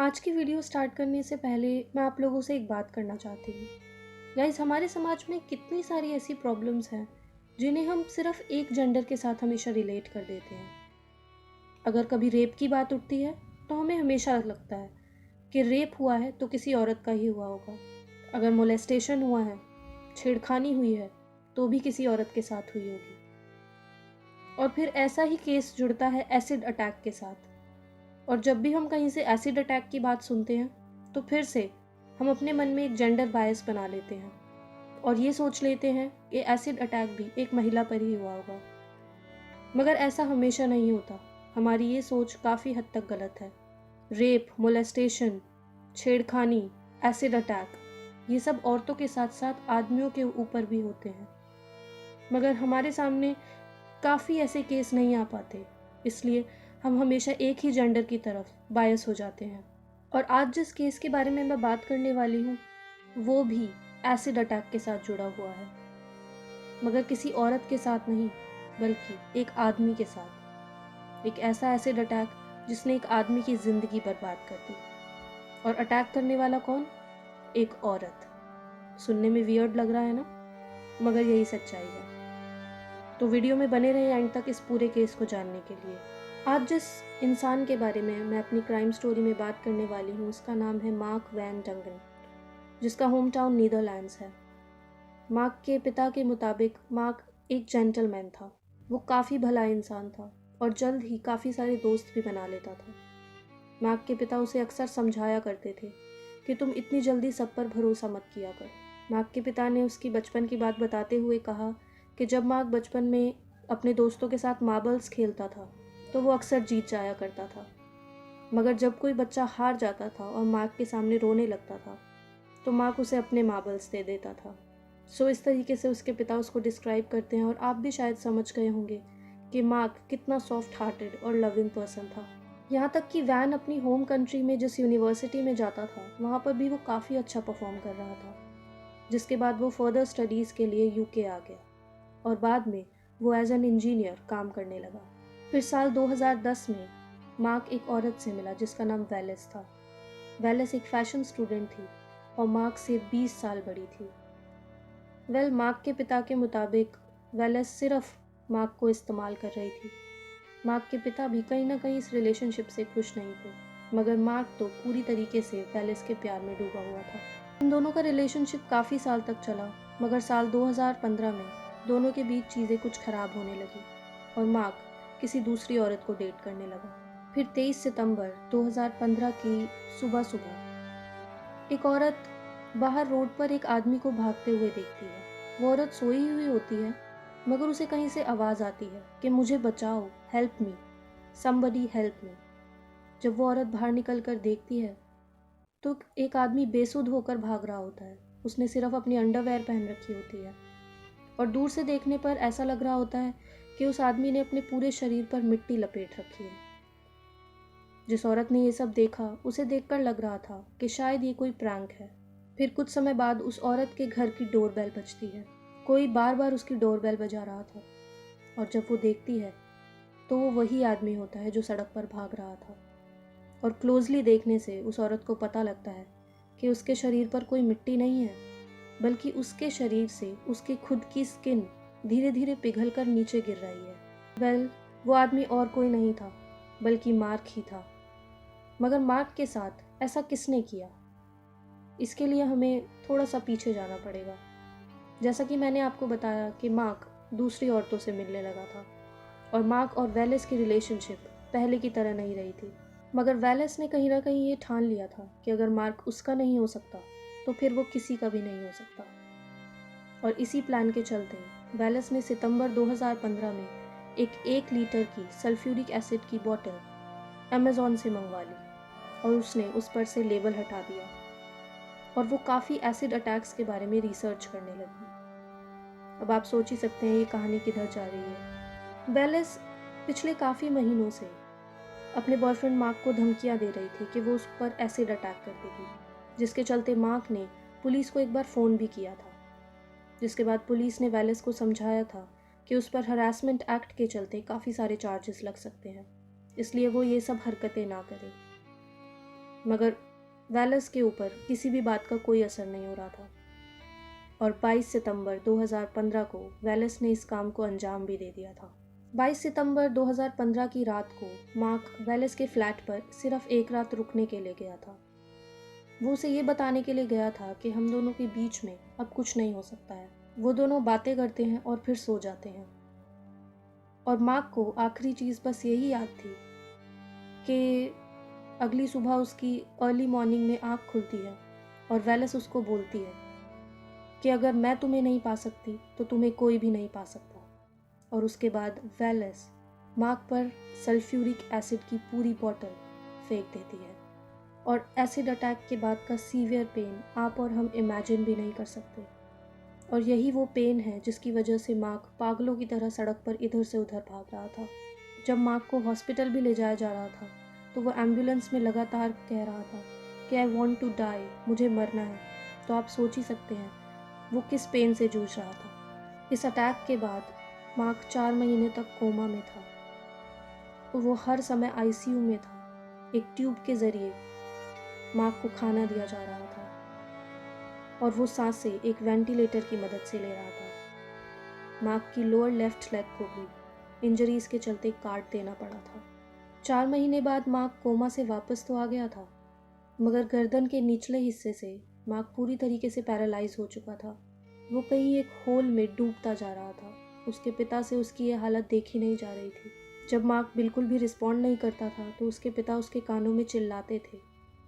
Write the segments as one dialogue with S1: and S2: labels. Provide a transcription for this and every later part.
S1: आज की video start करने से पहले मैं आप लोगों से एक बात करना चाहती हूँ। गाइस, हमारे समाज में कितनी सारी ऐसी प्रॉब्लम्स हैं जिन्हें हम सिर्फ एक जेंडर के साथ हमेशा रिलेट कर देते हैं। अगर कभी रेप की बात उठती है तो हमें हमेशा लगता है कि रेप हुआ है तो किसी औरत का ही हुआ होगा। अगर मोलेस्टेशन हुआ है, छेड़खानी हुई है, तो भी किसी औरत के साथ हुई होगी। और फिर ऐसा ही केस जुड़ता है एसिड अटैक के साथ। और जब भी हम कहीं से एसिड अटैक की बात सुनते हैं तो फिर से हम अपने मन में एक जेंडर बायस बना लेते हैं और ये सोच लेते हैं कि एसिड अटैक भी एक महिला पर ही हुआ होगा। मगर ऐसा हमेशा नहीं होता। हमारी ये सोच काफ़ी हद तक गलत है। रेप, मोलेस्टेशन, छेड़खानी, एसिड अटैक, ये सब औरतों के साथ साथ आदमियों के ऊपर भी होते हैं। मगर हमारे सामने काफ़ी ऐसे केस नहीं आ पाते, इसलिए हम हमेशा एक ही जेंडर की तरफ बायस हो जाते हैं। और आज जिस केस के बारे में मैं बात करने वाली हूँ वो भी एसिड अटैक के साथ जुड़ा हुआ है, मगर किसी औरत के साथ नहीं बल्कि एक आदमी के साथ। एक ऐसा एसिड अटैक जिसने एक आदमी की ज़िंदगी बर्बाद कर दी। और अटैक करने वाला कौन? एक औरत। सुनने में वियर्ड लग रहा है ना, मगर यही सच्चाई है। तो वीडियो में बने रहे एंड तक इस पूरे केस को जानने के लिए। आज जिस इंसान के बारे में मैं अपनी क्राइम स्टोरी में बात करने वाली हूँ उसका नाम है मार्क वैन डंगन, जिसका होम टाउन नीदरलैंड्स है। मार्क के पिता के मुताबिक मार्क एक जेंटलमैन था। वो काफ़ी भला इंसान था और जल्द ही काफ़ी सारे दोस्त भी बना लेता था। मार्क के पिता उसे अक्सर समझाया करते थे कि तुम इतनी जल्दी सब पर भरोसा मत किया कर। मार्क के पिता ने उसकी बचपन की बात बताते हुए कहा कि जब मार्क बचपन में अपने दोस्तों के साथ मार्बल्स खेलता था तो वो अक्सर जीत जाया करता था। मगर जब कोई बच्चा हार जाता था और मार्क के सामने रोने लगता था तो मार्क उसे अपने मार्बल्स दे देता था। सो इस तरीके से उसके पिता उसको डिस्क्राइब करते हैं और आप भी शायद समझ गए होंगे कि मार्क कितना सॉफ्ट हार्टेड और लविंग पर्सन था। यहाँ तक कि वैन अपनी होम कंट्री में जिस यूनिवर्सिटी में जाता था वहाँ पर भी वो काफ़ी अच्छा परफॉर्म कर रहा था, जिसके बाद वो फर्दर स्टडीज़ के लिए यूके आ गया और बाद में वो एज एन इंजीनियर काम करने लगा। फिर साल 2010 में मार्क एक औरत से मिला जिसका नाम वेलेस था। वेलेस एक फैशन स्टूडेंट थी और मार्क से 20 साल बड़ी थी। मार्क के पिता के मुताबिक वेलेस सिर्फ मार्क को इस्तेमाल कर रही थी। मार्क के पिता भी कहीं ना कहीं इस रिलेशनशिप से खुश नहीं थे, मगर मार्क तो पूरी तरीके से वेलेस के प्यार में डूबा हुआ था। इन दोनों का रिलेशनशिप काफ़ी साल तक चला, मगर साल 2015 में दोनों के बीच चीज़ें कुछ खराब होने लगी और मार्क किसी दूसरी औरत को डेट करने लगा। फिर 23 सितंबर 2015 की सुबह एक औरत बाहर रोड पर एक आदमी को भागते हुए देखती है। वो औरत सोई हुई होती है, मगर उसे कहीं से आवाज़ आती है कि मुझे बचाओ, help me, somebody help me. जब वो औरत बाहर निकल कर देखती है तो एक आदमी बेसुध होकर भाग रहा होता है। उसने सिर्फ अपनी अंडरवेयर पहन रखी होती है और दूर से देखने पर ऐसा लग रहा होता है कि उस आदमी ने अपने पूरे शरीर पर मिट्टी लपेट रखी है। जिस औरत ने ये सब देखा उसे देखकर लग रहा था कि शायद ये कोई प्रैंक है। फिर कुछ समय बाद उस औरत के घर की डोरबेल बजती है। कोई बार बार उसकी डोरबेल बजा रहा था और जब वो देखती है तो वो वही आदमी होता है जो सड़क पर भाग रहा था। और क्लोजली देखने से उस औरत को पता लगता है कि उसके शरीर पर कोई मिट्टी नहीं है, बल्कि उसके शरीर से उसकी खुद की स्किन धीरे धीरे पिघलकर नीचे गिर रही है। वो आदमी और कोई नहीं था बल्कि मार्क ही था। मगर मार्क के साथ ऐसा किसने किया, इसके लिए हमें थोड़ा सा पीछे जाना पड़ेगा। जैसा कि मैंने आपको बताया कि मार्क दूसरी औरतों से मिलने लगा था और मार्क और वेलेस की रिलेशनशिप पहले की तरह नहीं रही थी। मगर वेलेस ने कहीं ना कहीं ये ठान लिया था कि अगर मार्क उसका नहीं हो सकता तो फिर वो किसी का भी नहीं हो सकता। और इसी प्लान के चलते वेलेस ने सितंबर 2015 में एक लीटर की सल्फ्यूरिक एसिड की बोतल अमेज़ॉन से मंगवा ली और उसने उस पर से लेबल हटा दिया और वो काफ़ी एसिड अटैक्स के बारे में रिसर्च करने लगी। अब आप सोच ही सकते हैं ये कहानी किधर जा रही है। वेलेस पिछले काफ़ी महीनों से अपने बॉयफ्रेंड मार्क को धमकियां दे रही थी कि वो उस पर एसिड अटैक कर देगी, जिसके चलते मार्क ने पुलिस को एक बार फ़ोन भी किया था। जिसके बाद पुलिस ने वेलेस को समझाया था कि उस पर हरासमेंट एक्ट के चलते काफ़ी सारे चार्जेस लग सकते हैं, इसलिए वो ये सब हरकतें ना करे। मगर वेलस के ऊपर किसी भी बात का कोई असर नहीं हो रहा था और 22 सितंबर 2015 को वेलस ने इस काम को अंजाम भी दे दिया था। 22 सितंबर 2015 की रात को मार्क वेलस के फ्लैट पर सिर्फ एक रात रुकने के लिए गया था। वो उसे ये बताने के लिए गया था कि हम दोनों के बीच में अब कुछ नहीं हो सकता है। वो दोनों बातें करते हैं और फिर सो जाते हैं और मार्क को आखिरी चीज़ बस यही याद थी कि अगली सुबह उसकी अर्ली मॉर्निंग में आँख खुलती है और वेलस उसको बोलती है कि अगर मैं तुम्हें नहीं पा सकती तो तुम्हें कोई भी नहीं पा सकता। और उसके बाद वेलस मार्क पर सल्फ्यूरिक एसिड की पूरी बॉटल फेंक देती है और एसिड अटैक के बाद का सीवियर पेन आप और हम इमेजिन भी नहीं कर सकते। और यही वो पेन है जिसकी वजह से मार्क पागलों की तरह सड़क पर इधर से उधर भाग रहा था। जब मार्क को हॉस्पिटल भी ले जाया जा रहा था तो वो एम्बुलेंस में लगातार कह रहा था कि आई वॉन्ट टू डाई, मुझे मरना है। तो आप सोच ही सकते हैं वो किस पेन से जूझ रहा था। इस अटैक के बाद मार्क 4 महीने तक कोमा में था और वो हर समय आईसीयू में था। एक ट्यूब के ज़रिए मार्क को खाना दिया जा रहा था और वो सांसें एक वेंटिलेटर की मदद से ले रहा था। मार्क की लोअर लेफ्ट लेग को भी इंजरीज के चलते काट देना पड़ा था। 4 महीने बाद मार्क कोमा से वापस तो आ गया था, मगर गर्दन के निचले हिस्से से मार्क पूरी तरीके से पैरालाइज हो चुका था। वो कहीं एक होल में डूबता जा रहा था। उसके पिता से उसकी ये हालत देखी नहीं जा रही थी। जब मार्क बिल्कुल भी रिस्पॉन्ड नहीं करता था तो उसके पिता उसके कानों में चिल्लाते थे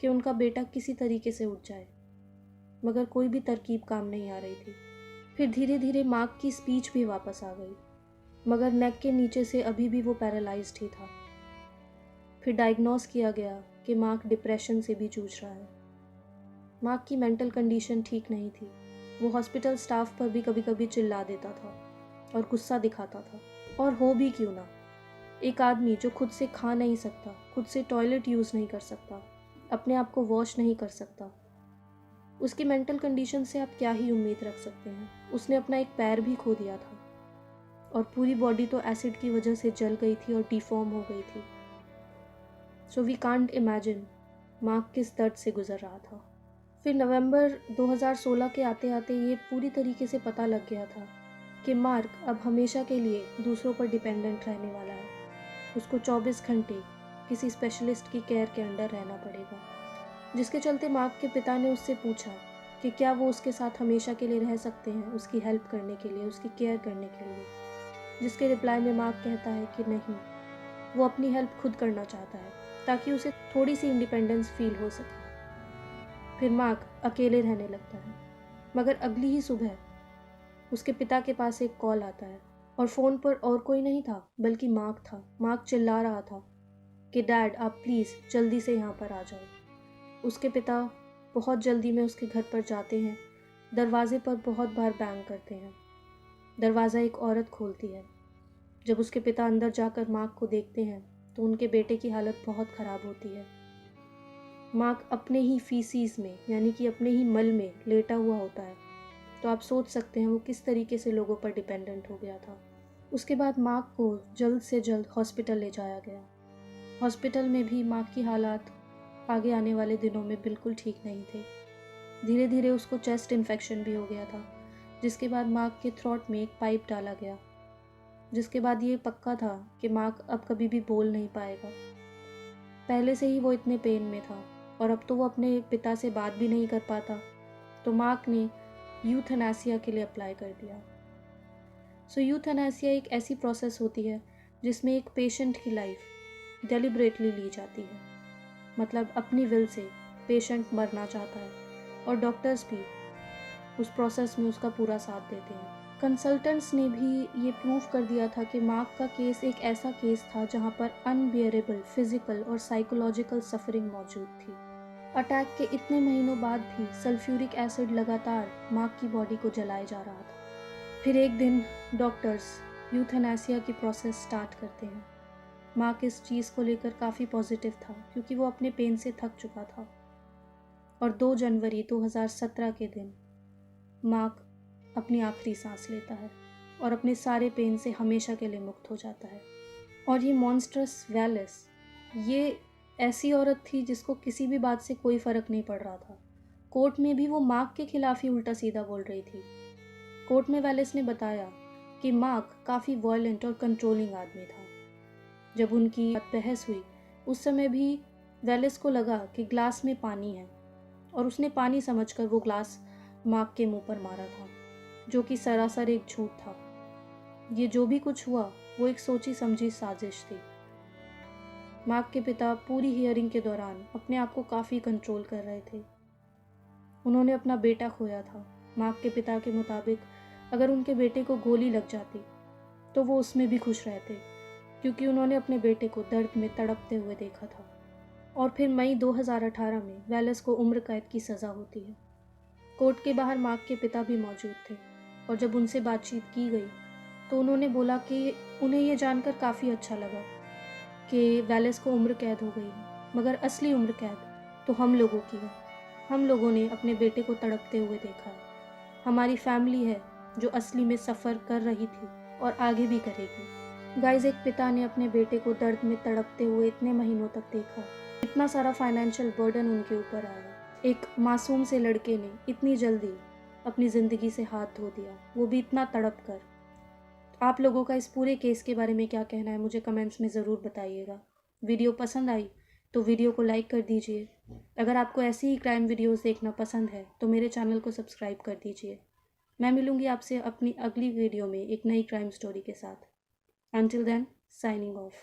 S1: कि उनका बेटा किसी तरीके से उठ जाए, मगर कोई भी तरकीब काम नहीं आ रही थी। फिर धीरे धीरे मार्क की स्पीच भी वापस आ गई, मगर नेक के नीचे से अभी भी वो पैरालाइज्ड ही था। फिर डायग्नोस किया गया कि मार्क डिप्रेशन से भी जूझ रहा है। मार्क की मेंटल कंडीशन ठीक नहीं थी। वो हॉस्पिटल स्टाफ पर भी कभी कभी चिल्ला देता था और गुस्सा दिखाता था। और हो भी क्यों ना, एक आदमी जो खुद से खा नहीं सकता, खुद से टॉयलेट यूज़ नहीं कर सकता, अपने आप को वॉश नहीं कर सकता, उसकी मेंटल कंडीशन से आप क्या ही उम्मीद रख सकते हैं। उसने अपना एक पैर भी खो दिया था और पूरी बॉडी तो एसिड की वजह से जल गई थी और डिफॉर्म हो गई थी। सो वी कांट इमेजिन मार्क किस दर्द से गुजर रहा था। फिर नवंबर 2016 के आते आते ये पूरी तरीके से पता लग गया था कि मार्क अब हमेशा के लिए दूसरों पर डिपेंडेंट रहने वाला है। उसको 24 घंटे किसी स्पेशलिस्ट की केयर के अंडर रहना पड़ेगा, जिसके चलते मार्क के पिता ने उससे पूछा कि क्या वो उसके साथ हमेशा के लिए रह सकते हैं, उसकी हेल्प करने के लिए, उसकी केयर करने के लिए। जिसके रिप्लाई में मार्क कहता है कि नहीं, वो अपनी हेल्प खुद करना चाहता है ताकि उसे थोड़ी सी इंडिपेंडेंस फील हो सके। फिर मार्क अकेले रहने लगता है, मगर अगली ही सुबह उसके पिता के पास एक कॉल आता है और फ़ोन पर और कोई नहीं था बल्कि मार्क था। मार्क चिल्ला रहा था कि डैड, आप प्लीज़ जल्दी से यहाँ पर आ जाओ। उसके पिता बहुत जल्दी में उसके घर पर जाते हैं। दरवाजे पर बहुत बार बैंग करते हैं। दरवाज़ा एक औरत खोलती है। जब उसके पिता अंदर जाकर मार्क को देखते हैं तो उनके बेटे की हालत बहुत ख़राब होती है। मार्क अपने ही फीसीस में, यानी कि अपने ही मल में लेटा हुआ होता है। तो आप सोच सकते हैं वो किस तरीके से लोगों पर डिपेंडेंट हो गया था। उसके बाद मार्क को जल्द से जल्द हॉस्पिटल ले जाया गया। हॉस्पिटल में भी मार्क की हालात आगे आने वाले दिनों में बिल्कुल ठीक नहीं थे। धीरे धीरे उसको चेस्ट इन्फेक्शन भी हो गया था, जिसके बाद मार्क के थ्रोट में एक पाइप डाला गया, जिसके बाद ये पक्का था कि मार्क अब कभी भी बोल नहीं पाएगा। पहले से ही वो इतने पेन में था और अब तो वो अपने पिता से बात भी नहीं कर पाता। तो मार्क ने यूथनासिया के लिए अप्लाई कर दिया। सो यूथनासिया एक ऐसी प्रोसेस होती है जिसमें एक पेशेंट की लाइफ डेलिब्रेटली ली जाती है। मतलब अपनी विल से पेशेंट मरना चाहता है और डॉक्टर्स भी उस प्रोसेस में उसका पूरा साथ देते हैं। कंसल्टेंट्स ने भी ये प्रूव कर दिया था कि मार्क का केस एक ऐसा केस था जहाँ पर अनबियरेबल फिजिकल और साइकोलॉजिकल सफरिंग मौजूद थी। अटैक के इतने महीनों बाद भी सल्फ्यूरिक एसिड लगातार मार्क की बॉडी को जलाए जा रहा था। फिर एक दिन डॉक्टर्स यूथनासिया की प्रोसेस स्टार्ट करते हैं। मार्क इस चीज़ को लेकर काफ़ी पॉजिटिव था क्योंकि वो अपने पेन से थक चुका था। और 2 जनवरी 2017 के दिन मार्क अपनी आखिरी सांस लेता है और अपने सारे पेन से हमेशा के लिए मुक्त हो जाता है। और ये मॉन्स्ट्रस वेलस, ये ऐसी औरत थी जिसको किसी भी बात से कोई फ़र्क नहीं पड़ रहा था। कोर्ट में भी वो मार्क के खिलाफ ही उल्टा सीधा बोल रही थी। कोर्ट में वेलिस ने बताया कि मार्क काफ़ी वायलेंट और कंट्रोलिंग आदमी था। जब उनकी बहस हुई उस समय भी वेलिस को लगा कि ग्लास में पानी है और उसने पानी समझकर वो ग्लास मार्क के मुंह पर मारा था, जो कि सरासर एक झूठ था। ये जो भी कुछ हुआ वो एक सोची समझी साजिश थी। मार्क के पिता पूरी हियरिंग के दौरान अपने आप को काफ़ी कंट्रोल कर रहे थे। उन्होंने अपना बेटा खोया था। मार्क के पिता के मुताबिक अगर उनके बेटे को गोली लग जाती तो वो उसमें भी खुश रहते, क्योंकि उन्होंने अपने बेटे को दर्द में तड़पते हुए देखा था। और फिर मई 2018 में वेलिस को उम्र कैद की सज़ा होती है। कोर्ट के बाहर मार्क के पिता भी मौजूद थे और जब उनसे बातचीत की गई तो उन्होंने बोला कि उन्हें ये जानकर काफ़ी अच्छा लगा कि वेलिस को उम्र कैद हो गई है, मगर असली उम्र कैद तो हम लोगों की है। हम लोगों ने अपने बेटे को तड़पते हुए देखा है। हमारी फैमिली है जो असली में सफ़र कर रही थी और आगे भी करेगी। गाइस, एक पिता ने अपने बेटे को दर्द में तड़पते हुए इतने महीनों तक देखा, इतना सारा फाइनेंशियल बर्डन उनके ऊपर आया। एक मासूम से लड़के ने इतनी जल्दी अपनी ज़िंदगी से हाथ धो दिया, वो भी इतना तड़प कर। आप लोगों का इस पूरे केस के बारे में क्या कहना है मुझे कमेंट्स में ज़रूर बताइएगा। वीडियो पसंद आई तो वीडियो को लाइक कर दीजिए। अगर आपको ऐसी ही क्राइम वीडियोस देखना पसंद है तो मेरे चैनल को सब्सक्राइब कर दीजिए। मैं मिलूँगी आपसे अपनी अगली वीडियो में एक नई क्राइम स्टोरी के साथ। Until then, signing off.